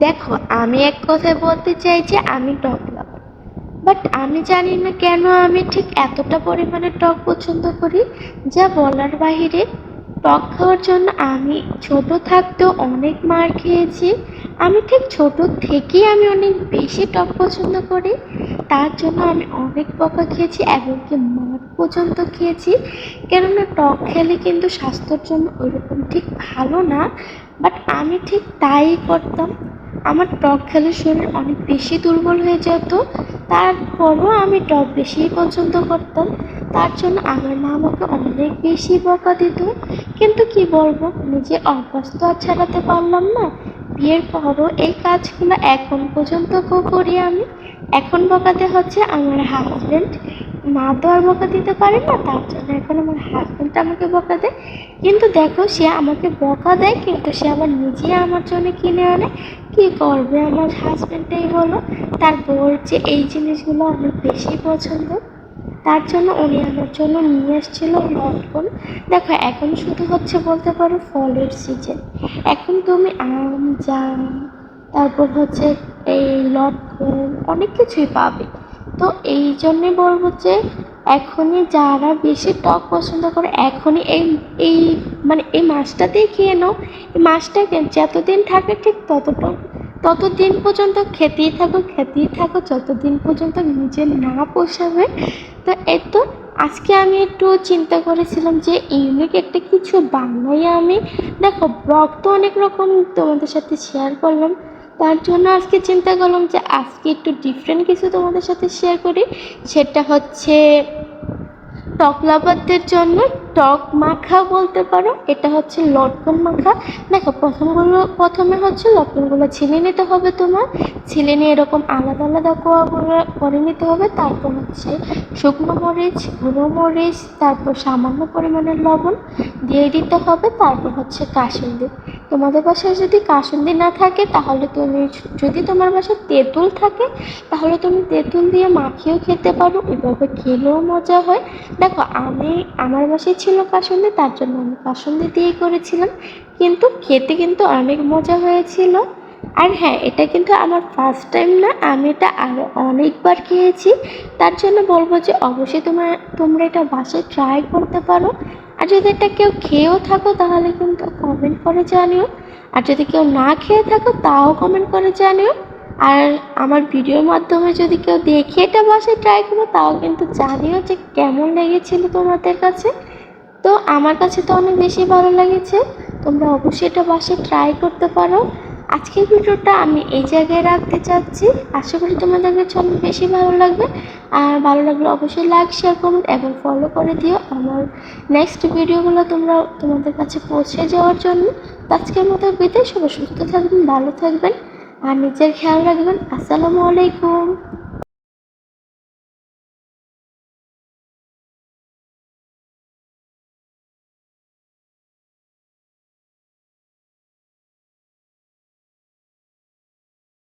দেখো, আমি এক কথায় বলতে চাই যে আমি টক লাভার। বাট আমি জানি না কেন আমি ঠিক এতটা পরিমাণে টক পছন্দ করি, যা বলার বাহিরে। টক খাওয়ার জন্য আমি ছোট থাকতেও অনেক মার খেয়েছি। আমি ঠিক ছোট থেকেই আমি অনেক বেশি টক পছন্দ করি। তার জন্য আমি অনেক বকা খেয়েছি, এমনকি মার পর্যন্ত খেয়েছি। কেননা টক খেলে কিন্তু স্বাস্থ্যের জন্য ওইরকম ঠিক ভালো না। বাট আমি ঠিক তাই করতাম। আমার টক খেলে শরীর অনেক বেশি দুর্বল হয়ে যেত। তারপরও আমি টক বেশিই পছন্দ করতাম। তার জন্য আমার মা আমাকে অনেক বেশি বকা দিত। কিন্তু কি বলবো, নিজের অভ্যাস তো আর ছাড়াতে পারলাম না। বিয়ের পরও এই কাজগুলো এখন পর্যন্ত করি আমি। এখন বকাতে হচ্ছে আমার হাজবেন্ড। মা তো আর বকা দিতে পারে না, তার জন্য এখন আমার হাজবেন্ড আমাকে বকা দেয়। কিন্তু দেখো, সে আমাকে বকা দেয় কিন্তু সে আবার নিজে আমার জন্য কিনে আনে। কি করবে আমার হাজবেন্ডটাই বলো। তার বউর যে এই জিনিসগুলো অনেক বেশি পছন্দ, তার জন্য উনি আমার জন্য নিয়ে এসেছিল লটকন। দেখো, এখন শুধু হচ্ছে বলতে পারো ফলের সিজন। এখন তুমি আম, জাম, তারপর হচ্ছে এই লটকন অনেক কিছুই পাবে। তো এই জন্যে বলবো যে এখনই যারা বেশি টক পছন্দ করে এখনই এই এই মানে এই মাছটাতেই খেয়ে নাও। এই মাছটা যতদিন থাকে ঠিক ততদিন পর্যন্ত খেতেই থাকো যতদিন পর্যন্ত নিজে না পোষাবে। তো এই তো, আজকে আমি একটু চিন্তা করেছিলাম যে ইউনিক একটা কিছু বানাই আমি। দেখো, ব্লগ তো অনেক রকম তোমাদের সাথে শেয়ার করলাম। তার জন্য আজকে চিন্তা করলাম যে আজকে একটু ডিফারেন্ট কিছু তোমাদের সাথে শেয়ার করি। সেটা হচ্ছে টক লাভারদের জন্য টক মাখা বলতে পারো। এটা হচ্ছে লটকন মাখা। দেখো, প্রথমে হচ্ছে লটকনগুলো ছিলে নিতে হবে তোমার। ছিলে নিয়ে এরকম আলাদা আলাদা করে নিতে হবে। তারপর হচ্ছে শুকনো মরিচ, গুঁড়ো মরিচ, তারপর সামান্য পরিমাণের লবণ দিয়ে দিতে হবে। তারপর হচ্ছে কাসুন্দি। তোমাদের বাসায় যদি কাসুন্দি না থাকে তাহলে তুমি, যদি তোমার বাসায় তেঁতুল থাকে তাহলে তুমি তেঁতুল দিয়ে মাখিয়েও খেতে পারো, এভাবে খেলেও মজা হয়। দেখো, আমার বাসায় ছিল কাসুন্দি, তার জন্য আমি কাসুন্দি দিয়েই করেছিলাম। কিন্তু খেতে কিন্তু অনেক মজা হয়েছিল। আর হ্যাঁ, এটা কিন্তু আমার ফার্স্ট টাইম না, আমি এটা আরও অনেকবার খেয়েছি। তার জন্য বলবো যে অবশ্যই তোমরা এটা বাসায় ট্রাই করতে পারো। আর যদি এটা কেউ খেয়েও থাকো তাহলে কিন্তু কমেন্ট করে জানিও। আর যদি কেউ না খেয়ে থাকো তাও কমেন্ট করে জানিও। আর আমার ভিডিওর মাধ্যমে যদি কেউ দেখে এটা বাসায় ট্রাই করো তাও কিন্তু জানিও যে কেমন লেগেছিল তোমাদের কাছে। তো আমার কাছে তো অনেক বেশি ভালো লেগেছে। তোমরা অবশ্যই এটা বাসায় ট্রাই করতে পারো। আজকের ভিডিওটা আমি এই জায়গায় রাখতে চাচ্ছি। আশা করি তোমাদের কাছে অনেক বেশি ভালো লাগবে। আর ভালো লাগলে অবশ্যই লাইক, শেয়ার, কমেন্ট এবং ফলো করে দিও আমার নেক্সট ভিডিওগুলো তোমাদের কাছে পৌঁছে যাওয়ার জন্য। আজকের মতো বিদায়। সবাই সুস্থ থাকবেন, ভালো থাকবেন আর নিজের খেয়াল রাখবেন। আসসালামু আলাইকুম।